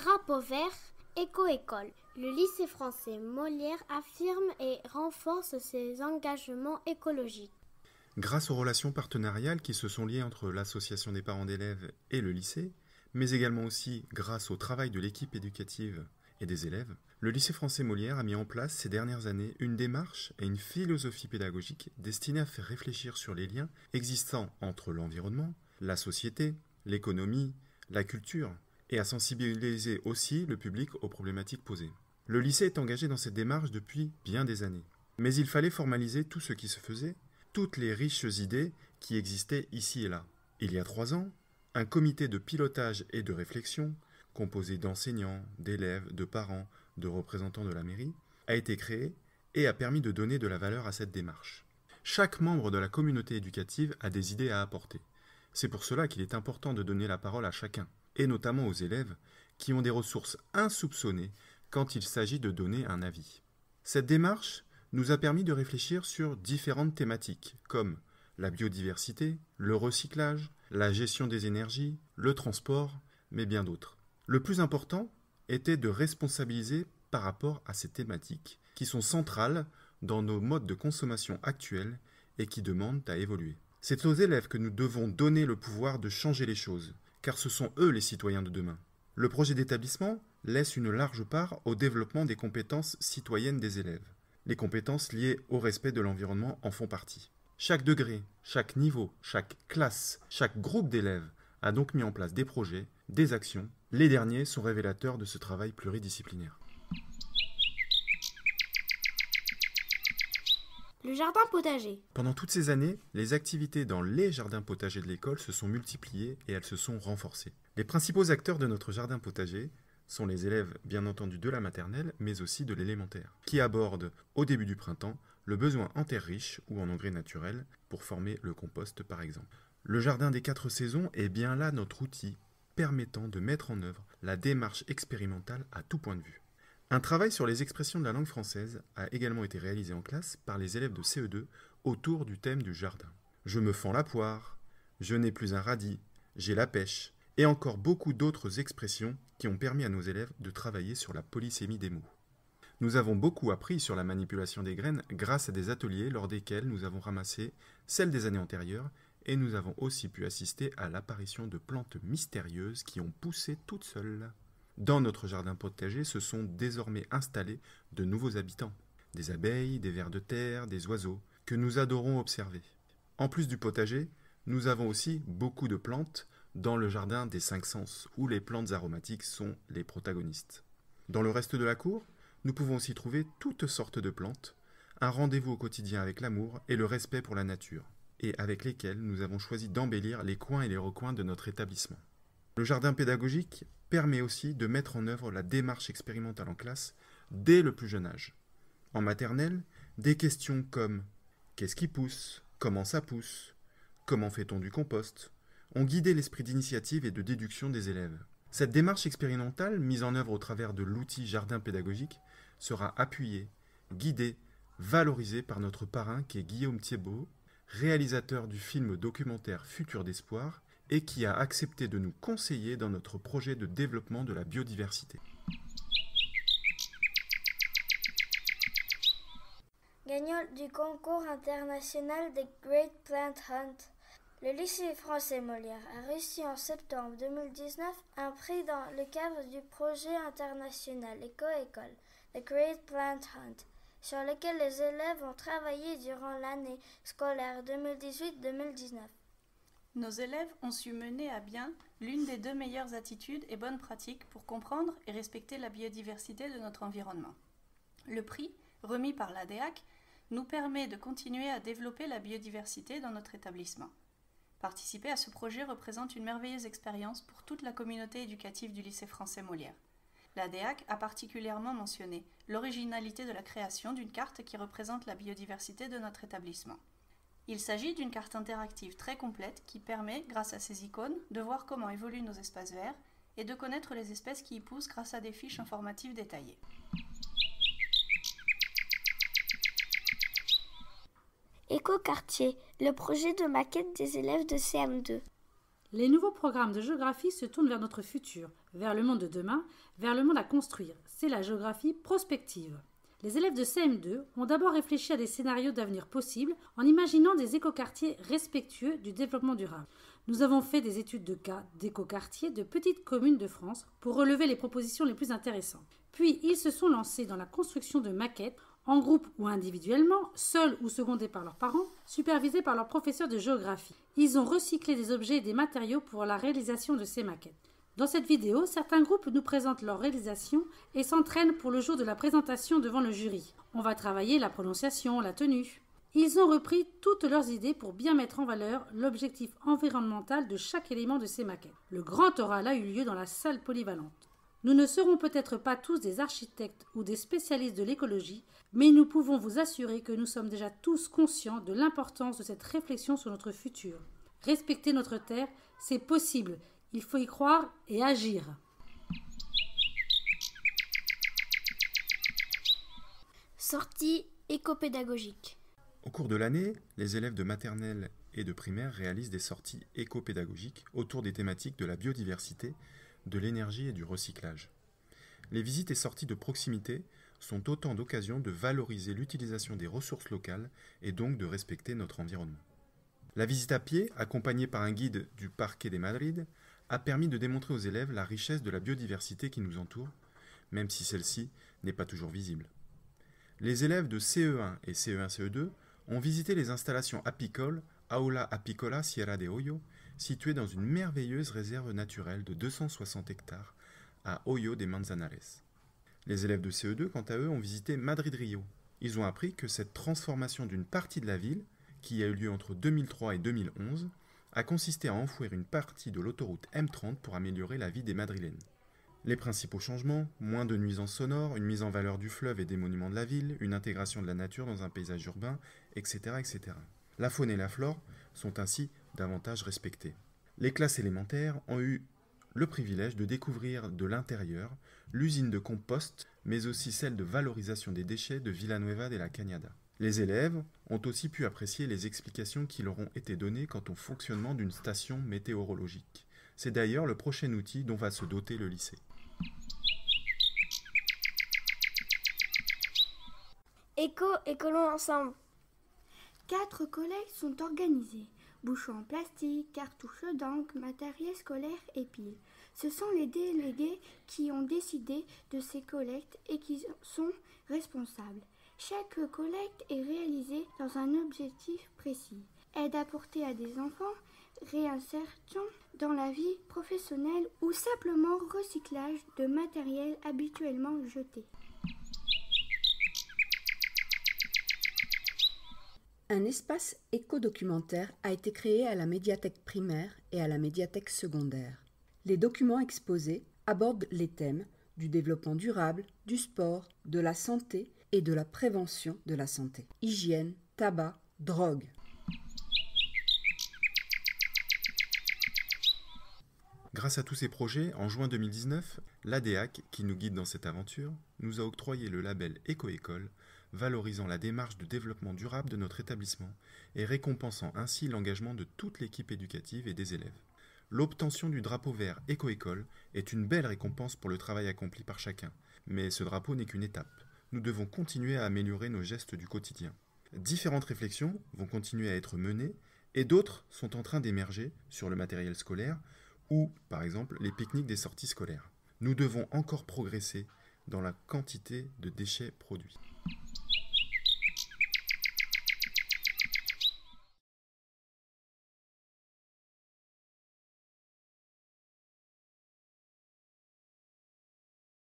Drapeau vert, éco-école. Le lycée français Molière affirme et renforce ses engagements écologiques. Grâce aux relations partenariales qui se sont liées entre l'association des parents d'élèves et le lycée, mais également aussi grâce au travail de l'équipe éducative et des élèves, le lycée français Molière a mis en place ces dernières années une démarche et une philosophie pédagogique destinée à faire réfléchir sur les liens existants entre l'environnement, la société, l'économie, la culture, et à sensibiliser aussi le public aux problématiques posées. Le lycée est engagé dans cette démarche depuis bien des années. Mais il fallait formaliser tout ce qui se faisait, toutes les riches idées qui existaient ici et là. Il y a 3 ans, un comité de pilotage et de réflexion, composé d'enseignants, d'élèves, de parents, de représentants de la mairie, a été créé et a permis de donner de la valeur à cette démarche. Chaque membre de la communauté éducative a des idées à apporter. C'est pour cela qu'il est important de donner la parole à chacun, et notamment aux élèves, qui ont des ressources insoupçonnées quand il s'agit de donner un avis. Cette démarche nous a permis de réfléchir sur différentes thématiques, comme la biodiversité, le recyclage, la gestion des énergies, le transport, mais bien d'autres. Le plus important était de responsabiliser par rapport à ces thématiques, qui sont centrales dans nos modes de consommation actuels et qui demandent à évoluer. C'est aux élèves que nous devons donner le pouvoir de changer les choses, car ce sont eux les citoyens de demain. Le projet d'établissement laisse une large part au développement des compétences citoyennes des élèves. Les compétences liées au respect de l'environnement en font partie. Chaque degré, chaque niveau, chaque classe, chaque groupe d'élèves a donc mis en place des projets, des actions. Les derniers sont révélateurs de ce travail pluridisciplinaire. Le jardin potager. Pendant toutes ces années, les activités dans les jardins potagers de l'école se sont multipliées et elles se sont renforcées. Les principaux acteurs de notre jardin potager sont les élèves, bien entendu, de la maternelle, mais aussi de l'élémentaire, qui abordent, au début du printemps, le besoin en terre riche ou en engrais naturels pour former le compost, par exemple. Le jardin des 4 saisons est bien là notre outil permettant de mettre en œuvre la démarche expérimentale à tout point de vue. Un travail sur les expressions de la langue française a également été réalisé en classe par les élèves de CE2 autour du thème du jardin. Je me fends la poire, je n'ai plus un radis, j'ai la pêche, et encore beaucoup d'autres expressions qui ont permis à nos élèves de travailler sur la polysémie des mots. Nous avons beaucoup appris sur la manipulation des graines grâce à des ateliers lors desquels nous avons ramassé celles des années antérieures et nous avons aussi pu assister à l'apparition de plantes mystérieuses qui ont poussé toutes seules. Dans notre jardin potager se sont désormais installés de nouveaux habitants, des abeilles, des vers de terre, des oiseaux, que nous adorons observer. En plus du potager, nous avons aussi beaucoup de plantes dans le jardin des 5 sens, où les plantes aromatiques sont les protagonistes. Dans le reste de la cour, nous pouvons aussi trouver toutes sortes de plantes, un rendez-vous au quotidien avec l'amour et le respect pour la nature, et avec lesquelles nous avons choisi d'embellir les coins et les recoins de notre établissement. Le jardin pédagogique permet aussi de mettre en œuvre la démarche expérimentale en classe dès le plus jeune âge. En maternelle, des questions comme « Qu'est-ce qui pousse ? Comment ça pousse ? Comment fait-on du compost ?» ont guidé l'esprit d'initiative et de déduction des élèves. Cette démarche expérimentale, mise en œuvre au travers de l'outil jardin pédagogique, sera appuyée, guidée, valorisée par notre parrain qui est Guillaume Thiebaud, réalisateur du film documentaire Futur d'espoir, et qui a accepté de nous conseiller dans notre projet de développement de la biodiversité. Gagnant du concours international des Great Plant Hunt, le lycée français Molière a reçu en septembre 2019 un prix dans le cadre du projet international éco-école, The Great Plant Hunt, sur lequel les élèves ont travaillé durant l'année scolaire 2018-2019. Nos élèves ont su mener à bien l'une des 2 meilleures attitudes et bonnes pratiques pour comprendre et respecter la biodiversité de notre environnement. Le prix, remis par l'ADEAC, nous permet de continuer à développer la biodiversité dans notre établissement. Participer à ce projet représente une merveilleuse expérience pour toute la communauté éducative du lycée français Molière. L'ADEAC a particulièrement mentionné l'originalité de la création d'une carte qui représente la biodiversité de notre établissement. Il s'agit d'une carte interactive très complète qui permet, grâce à ses icônes, de voir comment évoluent nos espaces verts et de connaître les espèces qui y poussent grâce à des fiches informatives détaillées. Écoquartier, le projet de maquette des élèves de CM2. Les nouveaux programmes de géographie se tournent vers notre futur, vers le monde de demain, vers le monde à construire. C'est la géographie prospective. Les élèves de CM2 ont d'abord réfléchi à des scénarios d'avenir possibles en imaginant des écoquartiers respectueux du développement durable. Nous avons fait des études de cas d'écoquartiers de petites communes de France pour relever les propositions les plus intéressantes. Puis ils se sont lancés dans la construction de maquettes en groupe ou individuellement, seuls ou secondés par leurs parents, supervisés par leurs professeurs de géographie. Ils ont recyclé des objets et des matériaux pour la réalisation de ces maquettes. Dans cette vidéo, certains groupes nous présentent leur réalisation et s'entraînent pour le jour de la présentation devant le jury. On va travailler la prononciation, la tenue. Ils ont repris toutes leurs idées pour bien mettre en valeur l'objectif environnemental de chaque élément de ces maquettes. Le grand oral a eu lieu dans la salle polyvalente. Nous ne serons peut-être pas tous des architectes ou des spécialistes de l'écologie, mais nous pouvons vous assurer que nous sommes déjà tous conscients de l'importance de cette réflexion sur notre futur. Respecter notre terre, c'est possible. Il faut y croire et agir. Sortie éco-pédagogique. Au cours de l'année, les élèves de maternelle et de primaire réalisent des sorties éco-pédagogiques autour des thématiques de la biodiversité, de l'énergie et du recyclage. Les visites et sorties de proximité sont autant d'occasions de valoriser l'utilisation des ressources locales et donc de respecter notre environnement. La visite à pied, accompagnée par un guide du Parque de Madrid, a permis de démontrer aux élèves la richesse de la biodiversité qui nous entoure, même si celle-ci n'est pas toujours visible. Les élèves de CE1 et CE1-CE2 ont visité les installations apicoles Aula Apicola Sierra de Hoyo, située dans une merveilleuse réserve naturelle de 260 hectares à Hoyo de Manzanares. Les élèves de CE2, quant à eux, ont visité Madrid-Rio. Ils ont appris que cette transformation d'une partie de la ville, qui a eu lieu entre 2003 et 2011, a consisté à enfouir une partie de l'autoroute M30 pour améliorer la vie des Madrilènes. Les principaux changements, moins de nuisances sonores, une mise en valeur du fleuve et des monuments de la ville, une intégration de la nature dans un paysage urbain, etc. etc. La faune et la flore sont ainsi davantage respectées. Les classes élémentaires ont eu le privilège de découvrir de l'intérieur l'usine de compost, mais aussi celle de valorisation des déchets de Villanueva de la Cañada. Les élèves ont aussi pu apprécier les explications qui leur ont été données quant au fonctionnement d'une station météorologique. C'est d'ailleurs le prochain outil dont va se doter le lycée. Écolo ensemble. 4 collègues sont organisés. Bouchons en plastique, cartouches d'encre, matériel scolaire et piles. Ce sont les délégués qui ont décidé de ces collectes et qui sont responsables. Chaque collecte est réalisée dans un objectif précis. Aide apportée à des enfants, réinsertion dans la vie professionnelle ou simplement recyclage de matériel habituellement jeté. Un espace éco-documentaire a été créé à la médiathèque primaire et à la médiathèque secondaire. Les documents exposés abordent les thèmes du développement durable, du sport, de la santé et de la prévention de la santé. Hygiène, tabac, drogue. Grâce à tous ces projets, en juin 2019, l'ADEAC, qui nous guide dans cette aventure, nous a octroyé le label Éco-École, valorisant la démarche de développement durable de notre établissement et récompensant ainsi l'engagement de toute l'équipe éducative et des élèves. L'obtention du drapeau vert Éco-École est une belle récompense pour le travail accompli par chacun, mais ce drapeau n'est qu'une étape. Nous devons continuer à améliorer nos gestes du quotidien. Différentes réflexions vont continuer à être menées et d'autres sont en train d'émerger sur le matériel scolaire ou, par exemple, les pique-niques des sorties scolaires. Nous devons encore progresser dans la quantité de déchets produits.